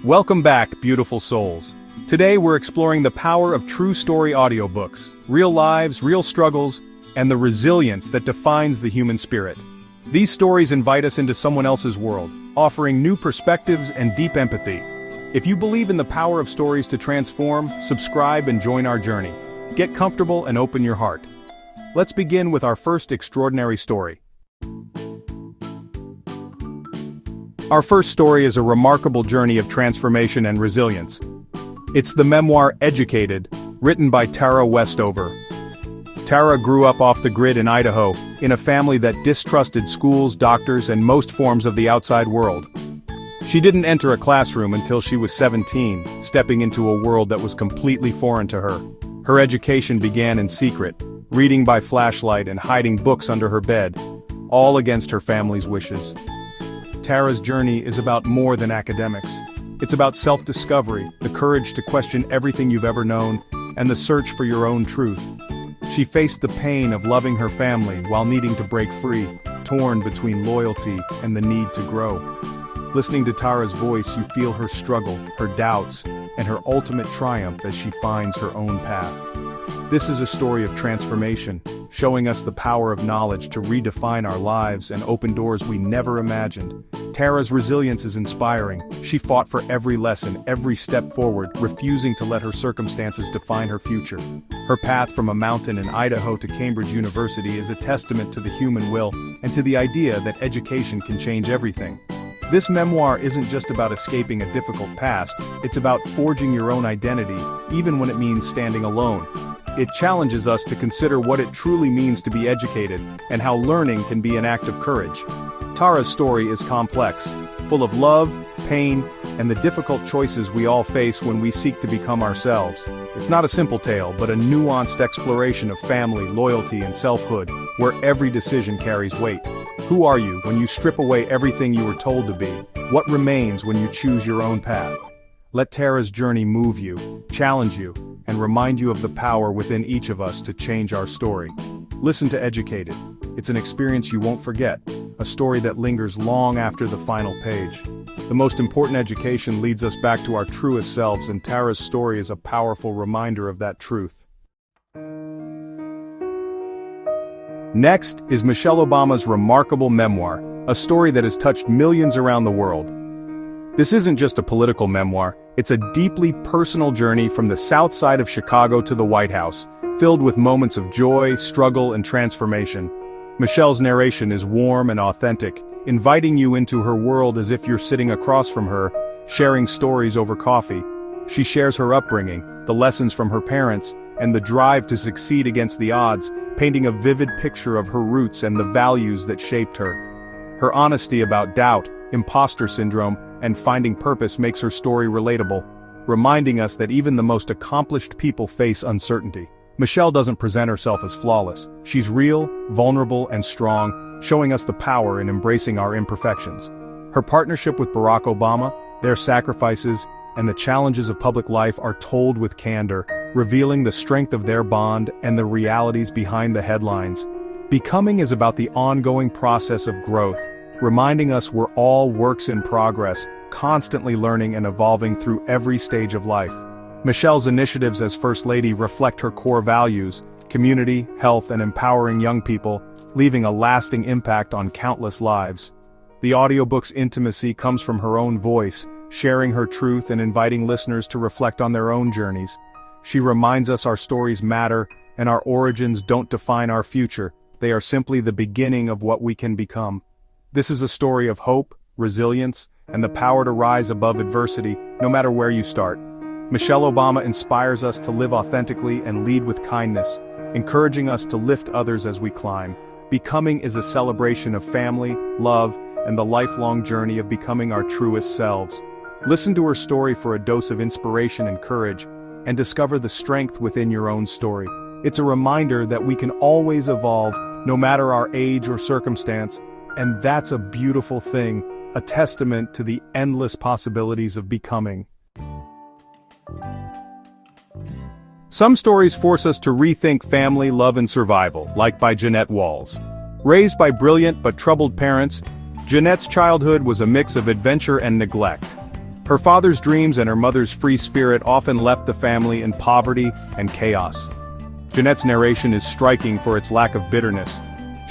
Welcome back, beautiful souls. Today we're exploring the power of true story audiobooks, real lives, real struggles, and the resilience that defines the human spirit. These stories invite us into someone else's world, offering new perspectives and deep empathy. If you believe in the power of stories to transform, subscribe and join our journey. Get comfortable and open your heart. Let's begin with our first extraordinary story. Our first story is a remarkable journey of transformation and resilience. It's the memoir Educated, written by Tara Westover. Tara grew up off the grid in Idaho, in a family that distrusted schools, doctors, and most forms of the outside world. She didn't enter a classroom until she was 17, stepping into a world that was completely foreign to her. Her education began in secret, reading by flashlight and hiding books under her bed, all against her family's wishes. Tara's journey is about more than academics. It's about self-discovery, the courage to question everything you've ever known, and the search for your own truth. She faced the pain of loving her family while needing to break free, torn between loyalty and the need to grow. Listening to Tara's voice, you feel her struggle, her doubts, and her ultimate triumph as she finds her own path. This is a story of transformation, showing us the power of knowledge to redefine our lives and open doors we never imagined. Tara's resilience is inspiring. She fought for every lesson, every step forward, refusing to let her circumstances define her future. Her path from a mountain in Idaho to Cambridge University is a testament to the human will and to the idea that education can change everything. This memoir isn't just about escaping a difficult past, it's about forging your own identity, even when it means standing alone. It challenges us to consider what it truly means to be educated, and how learning can be an act of courage. Tara's story is complex, full of love, pain, and the difficult choices we all face when we seek to become ourselves. It's not a simple tale, but a nuanced exploration of family, loyalty, and selfhood, where every decision carries weight. Who are you when you strip away everything you were told to be? What remains when you choose your own path? Let Tara's journey move you, challenge you, and remind you of the power within each of us to change our story. Listen to Educated. It's an experience you won't forget, a story that lingers long after the final page. The most important education leads us back to our truest selves, and Tara's story is a powerful reminder of that truth. Next is Michelle Obama's remarkable memoir, a story that has touched millions around the world. This isn't just a political memoir, it's a deeply personal journey from the South Side of Chicago to the White House, filled with moments of joy, struggle, and transformation. Michelle's narration is warm and authentic, inviting you into her world as if you're sitting across from her, sharing stories over coffee. She shares her upbringing, the lessons from her parents, and the drive to succeed against the odds, painting a vivid picture of her roots and the values that shaped her. Her honesty about doubt, imposter syndrome, and finding purpose makes her story relatable, reminding us that even the most accomplished people face uncertainty. Michelle doesn't present herself as flawless. She's real, vulnerable, and strong, showing us the power in embracing our imperfections. Her partnership with Barack Obama, their sacrifices, and the challenges of public life are told with candor, revealing the strength of their bond and the realities behind the headlines. Becoming is about the ongoing process of growth, reminding us we're all works in progress, constantly learning and evolving through every stage of life. Michelle's initiatives as First Lady reflect her core values: community, health, and empowering young people, leaving a lasting impact on countless lives. The audiobook's intimacy comes from her own voice, sharing her truth and inviting listeners to reflect on their own journeys. She reminds us our stories matter, and our origins don't define our future, they are simply the beginning of what we can become. This is a story of hope, resilience, and the power to rise above adversity, no matter where you start. Michelle Obama inspires us to live authentically and lead with kindness, encouraging us to lift others as we climb. Becoming is a celebration of family, love, and the lifelong journey of becoming our truest selves. Listen to her story for a dose of inspiration and courage, and discover the strength within your own story. It's a reminder that we can always evolve, no matter our age or circumstance, and that's a beautiful thing, a testament to the endless possibilities of becoming. Some stories force us to rethink family, love, and survival, like by Jeanette Walls. Raised by brilliant but troubled parents, Jeanette's childhood was a mix of adventure and neglect. Her father's dreams and her mother's free spirit often left the family in poverty and chaos. Jeanette's narration is striking for its lack of bitterness.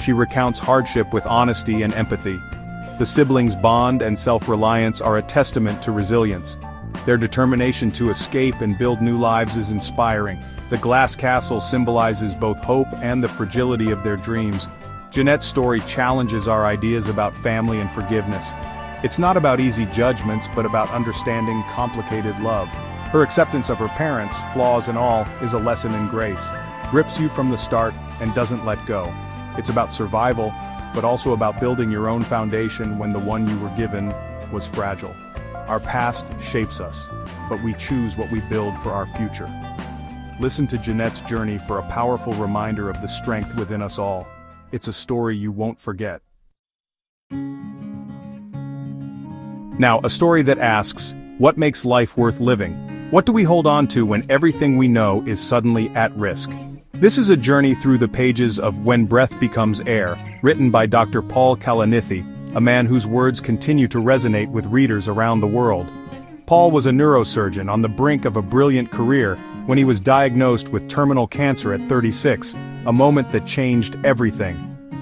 She recounts hardship with honesty and empathy. The siblings' bond and self-reliance are a testament to resilience. Their determination to escape and build new lives is inspiring. The glass castle symbolizes both hope and the fragility of their dreams. Jeanette's story challenges our ideas about family and forgiveness. It's not about easy judgments, but about understanding complicated love. Her acceptance of her parents, flaws and all, is a lesson in grace. Grips you from the start and doesn't let go. It's about survival, but also about building your own foundation when the one you were given was fragile. Our past shapes us, but we choose what we build for our future. Listen to Jeanette's journey for a powerful reminder of the strength within us all. It's a story you won't forget. Now, a story that asks, what makes life worth living? What do we hold on to when everything we know is suddenly at risk? This is a journey through the pages of When Breath Becomes Air, written by Dr. Paul Kalanithi, a man whose words continue to resonate with readers around the world. Paul was a neurosurgeon on the brink of a brilliant career when he was diagnosed with terminal cancer at 36, a moment that changed everything.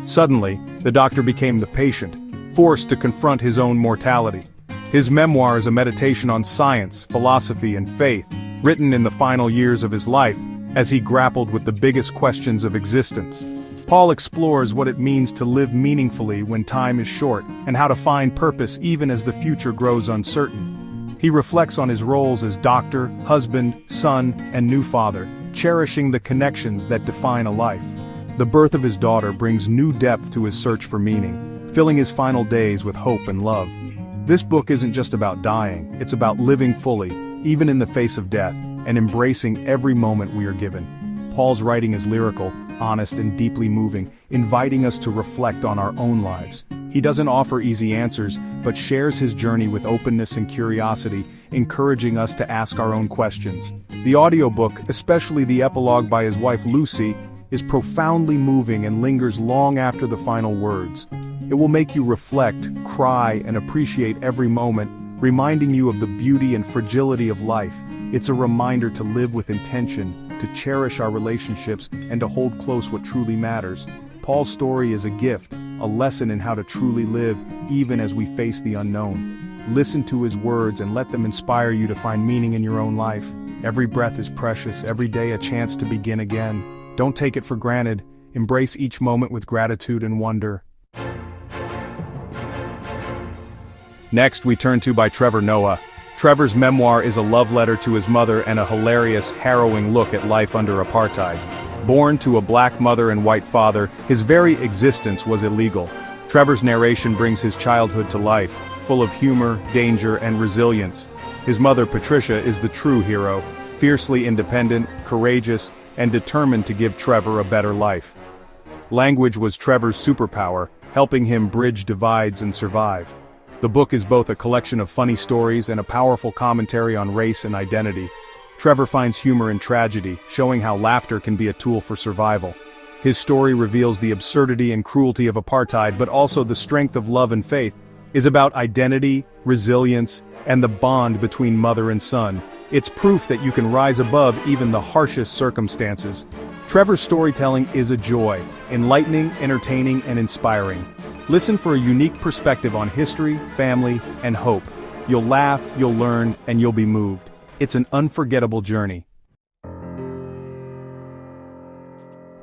Suddenly, the doctor became the patient, forced to confront his own mortality. His memoir is a meditation on science, philosophy, and faith, written in the final years of his life, as he grappled with the biggest questions of existence. Paul explores what it means to live meaningfully when time is short, and how to find purpose even as the future grows uncertain. He reflects on his roles as doctor, husband, son, and new father, cherishing the connections that define a life. The birth of his daughter brings new depth to his search for meaning, filling his final days with hope and love. This book isn't just about dying, it's about living fully, even in the face of death, and embracing every moment we are given. Paul's writing is lyrical, honest, and deeply moving, inviting us to reflect on our own lives. He doesn't offer easy answers, but shares his journey with openness and curiosity, encouraging us to ask our own questions. The audiobook, especially the epilogue by his wife Lucy, is profoundly moving and lingers long after the final words. It will make you reflect, cry, and appreciate every moment, reminding you of the beauty and fragility of life. It's a reminder to live with intention, to cherish our relationships, and to hold close what truly matters. Paul's story is a gift, a lesson in how to truly live, even as we face the unknown. Listen to his words and let them inspire you to find meaning in your own life. Every breath is precious, every day a chance to begin again. Don't take it for granted. Embrace each moment with gratitude and wonder. Next, we turn to by Trevor Noah. Trevor's memoir is a love letter to his mother and a hilarious, harrowing look at life under apartheid. Born to a black mother and white father, his very existence was illegal. Trevor's narration brings his childhood to life, full of humor, danger, and resilience. His mother, Patricia, is the true hero, fiercely independent, courageous, and determined to give Trevor a better life. Language was Trevor's superpower, helping him bridge divides and survive. The book is both a collection of funny stories and a powerful commentary on race and identity. Trevor finds humor in tragedy, showing how laughter can be a tool for survival. His story reveals the absurdity and cruelty of apartheid, but also the strength of love and faith. Is about identity, resilience, and the bond between mother and son. It's proof that you can rise above even the harshest circumstances. Trevor's storytelling is a joy, enlightening, entertaining, and inspiring. Listen for a unique perspective on history, family, and hope. You'll laugh, you'll learn, and you'll be moved. It's an unforgettable journey.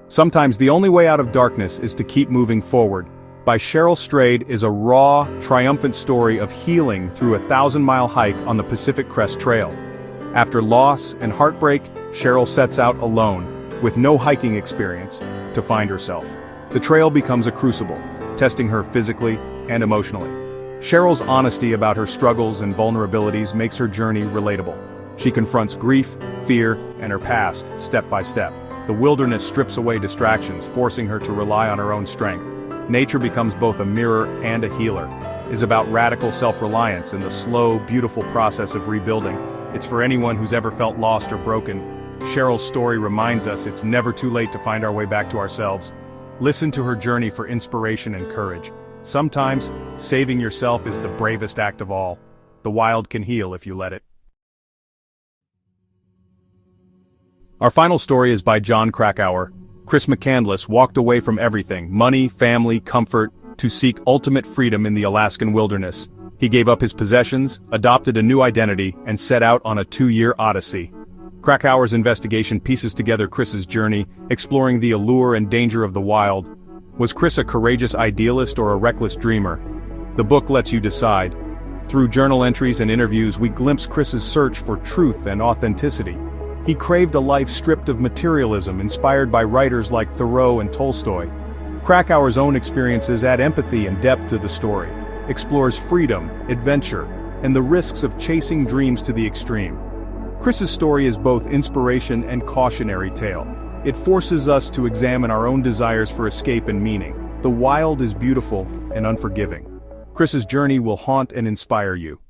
Sometimes the only way out of darkness is to keep moving forward. By Cheryl Strayed is a raw, triumphant story of healing through a 1,000-mile hike on the Pacific Crest Trail. After loss and heartbreak, Cheryl sets out alone, with no hiking experience, to find herself. The trail becomes a crucible, testing her physically and emotionally. Cheryl's honesty about her struggles and vulnerabilities makes her journey relatable. She confronts grief, fear, and her past, step by step. The wilderness strips away distractions, forcing her to rely on her own strength. Nature becomes both a mirror and a healer. It's about radical self-reliance and the slow, beautiful process of rebuilding. It's for anyone who's ever felt lost or broken. Cheryl's story reminds us it's never too late to find our way back to ourselves. Listen to her journey for inspiration and courage. Sometimes, saving yourself is the bravest act of all. The wild can heal if you let it. Our final story is by John Krakauer. Chris McCandless walked away from everything, money, family, comfort, to seek ultimate freedom in the Alaskan wilderness. He gave up his possessions, adopted a new identity, and set out on a 2-year odyssey. Krakauer's investigation pieces together Chris's journey, exploring the allure and danger of the wild. Was Chris a courageous idealist or a reckless dreamer? The book lets you decide. Through journal entries and interviews, we glimpse Chris's search for truth and authenticity. He craved a life stripped of materialism, inspired by writers like Thoreau and Tolstoy. Krakauer's own experiences add empathy and depth to the story, explores freedom, adventure, and the risks of chasing dreams to the extreme. Chris's story is both inspiration and cautionary tale. It forces us to examine our own desires for escape and meaning. The wild is beautiful and unforgiving. Chris's journey will haunt and inspire you.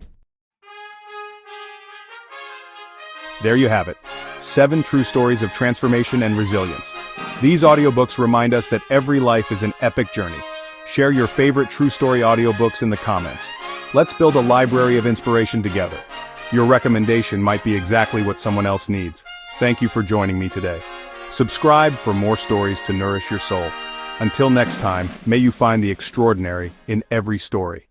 There you have it. 7 true stories of transformation and resilience. These audiobooks remind us that every life is an epic journey. Share your favorite true story audiobooks in the comments. Let's build a library of inspiration together. Your recommendation might be exactly what someone else needs. Thank you for joining me today. Subscribe for more stories to nourish your soul. Until next time, may you find the extraordinary in every story.